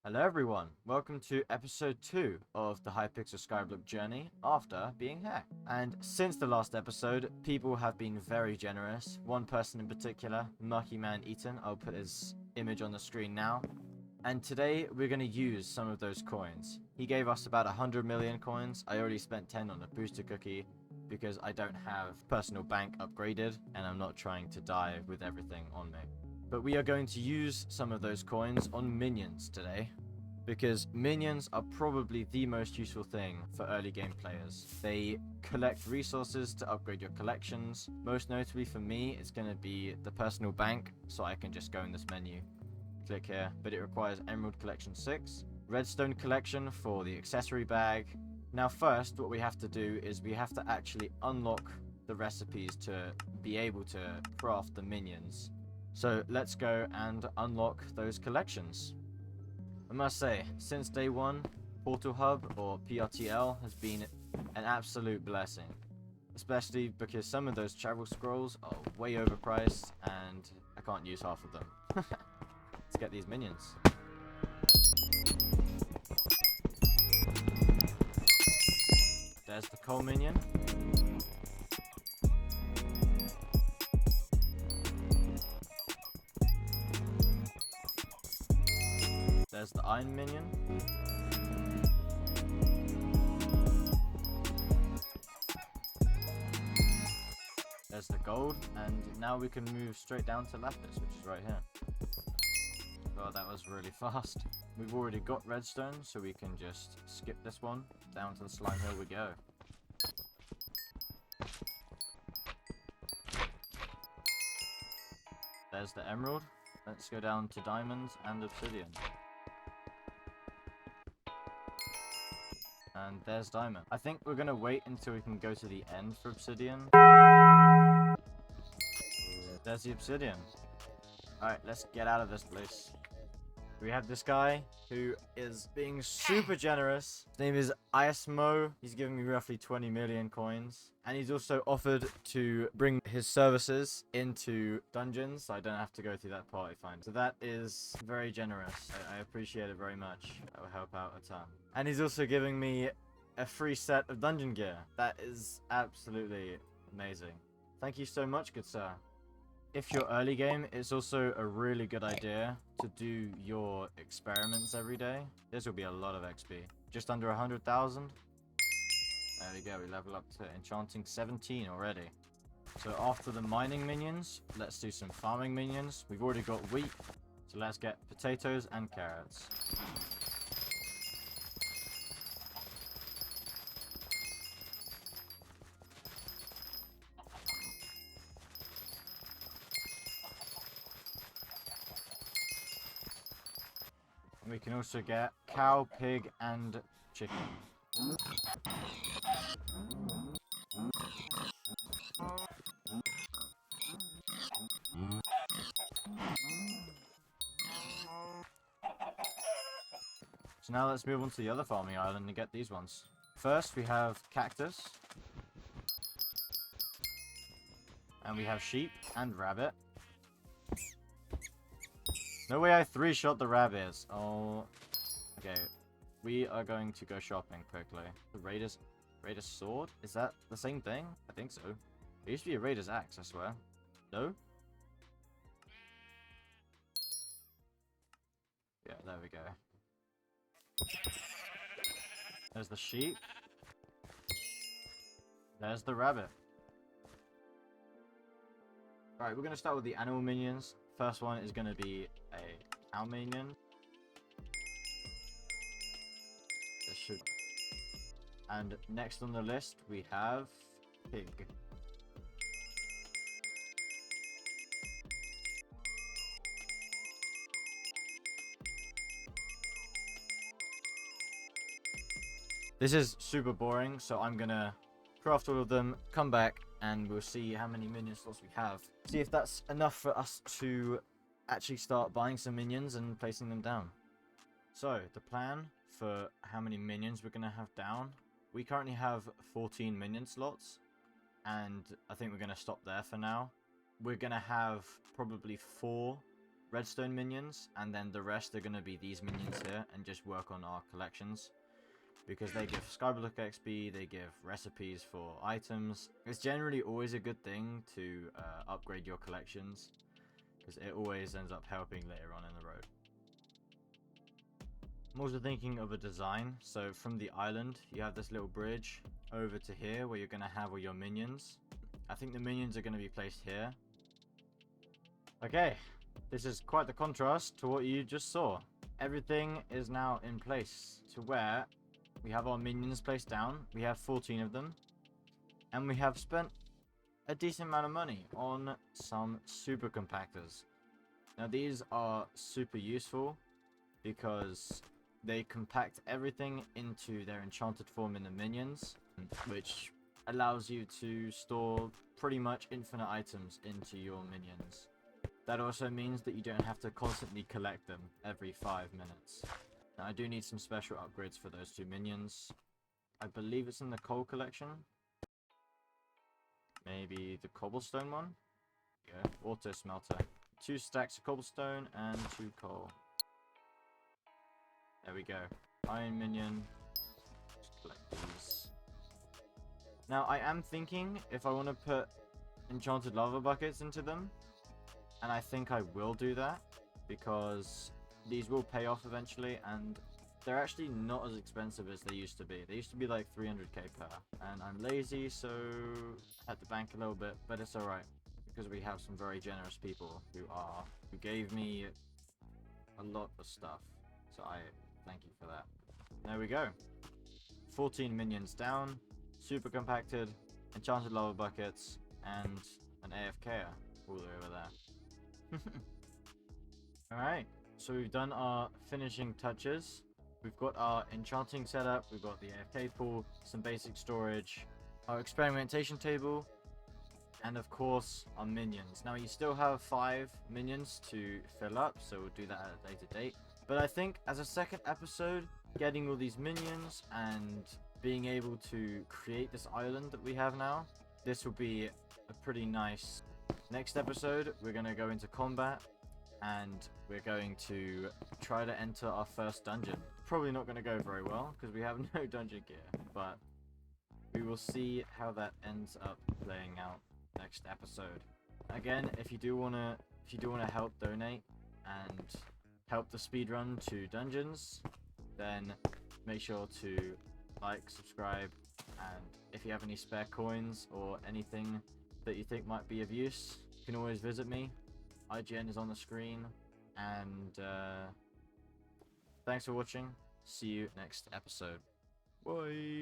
Hello everyone, welcome to episode 2 of the Hypixel Skyblock journey after being hacked. And since the last episode, people have been very generous. One person in particular, Mucky Man Eaton, I'll put his image on the screen now. And today we're going to use some of those coins. He gave us about 100 million coins. I already spent 10 on a booster cookie because I don't have personal bank upgraded and I'm not trying to die with everything on me. But we are going to use some of those coins on minions today, because minions are probably the most useful thing for early game players. They collect resources to upgrade your collections. Most notably for me, it's going to be the personal bank, so I can just go in this menu, click here, but it requires Emerald Collection 6, Redstone Collection for the accessory bag. Now first, what we have to do is we have to actually unlock the recipes to be able to craft the minions. So let's go and unlock those collections. I must say, since day one, Portal Hub or PRTL has been an absolute blessing. Especially because some of those travel scrolls are way overpriced and I can't use half of them. Let's get these minions. There's the coal minion. There's the iron minion. There's the gold, and now we can move straight down to lapis, which is right here. Well, that was really fast. We've already got redstone, so we can just skip this one. Down to the slime hill we go. There's the emerald. Let's go down to diamonds and obsidian. And there's diamond. I think we're gonna wait until we can go to the end for obsidian. There's the obsidian. Alright, let's get out of this place. We have this guy who is being super generous. His name is Ismo. He's giving me roughly 20 million coins. And he's also offered to bring his services into dungeons, so I don't have to go through that party find. So that is very generous. I appreciate it very much. That will help out a ton. And he's also giving me a free set of dungeon gear. That is absolutely amazing. Thank you so much, good sir. If you're early game, it's also a really good idea to do your experiments every day. This will be a lot of XP. Just under 100,000. There we go, we level up to enchanting 17 already. So after the mining minions, let's do some farming minions. We've already got wheat, so let's get potatoes and carrots. We can also get cow, pig, and chicken. So now let's move on to the other farming island and get these ones. First we have cactus. And we have sheep and rabbit. No way I 3-shot the rabbits. Oh. Okay. We are going to go shopping quickly. The Raider's sword? Is that the same thing? I think so. It used to be a Raider's axe, I swear. No? Yeah, there we go. There's the sheep. There's the rabbit. Alright, we're going to start with the animal minions. First one is going to be a cow minion. This should... And next on the list we have pig. This is super boring, so I'm gonna craft all of them, come back, and we'll see how many minion slots we have. See if that's enough for us to actually start buying some minions and placing them down. So, the plan for how many minions we're gonna have down. We currently have 14 minion slots, and I think we're gonna stop there for now. We're gonna have probably 4 redstone minions, and then the rest are going to be these minions here, and just work on our collections. Because they give Skyblock XP, they give recipes for items. It's generally always a good thing to upgrade your collections, because it always ends up helping later on in the road. I'm also thinking of a design. So from the island, you have this little bridge over to here where you're going to have all your minions. I think the minions are going to be placed here. Okay, this is quite the contrast to what you just saw. Everything is now in place to where we have our minions placed down. We have 14 of them. And we have spent a decent amount of money on some super compactors. Now these are super useful because they compact everything into their enchanted form in the minions, which allows you to store pretty much infinite items into your minions. That also means that you don't have to constantly collect them every 5 minutes. Now, I do need some special upgrades for those 2 minions. I believe it's in the coal collection. Maybe the cobblestone one? Yeah, auto smelter. 2 stacks of cobblestone and 2 coal. There we go. Iron minion. Just collect these. Now, I am thinking if I want to put enchanted lava buckets into them. And I think I will do that, because these will pay off eventually, and they're actually not as expensive as they used to be. They used to be like 300k per, and I'm lazy, so I had to bank a little bit, but it's alright, because we have some very generous people who gave me a lot of stuff, so I thank you for that. There we go. 14 minions down, super compacted, enchanted lava buckets, and an AFKer all the way over there. Alright, so we've done our finishing touches. We've got our enchanting setup, we've got the AFK pool, some basic storage, our experimentation table, and of course our minions. Now you still have 5 minions to fill up, so we'll do that at a later date. But I think as a second episode, getting all these minions and being able to create this island that we have now, this will be a pretty nice... Next episode, we're going to go into combat, and we're going to try to enter our first dungeon. Probably not going to go very well, because we have no dungeon gear, but we will see how that ends up playing out next episode. Again, if you do want to help donate and help the speedrun to dungeons, then make sure to like, subscribe, and if you have any spare coins or anything that you think might be of use, you can always visit me. IGN is on the screen, and thanks for watching. See you next episode. Bye.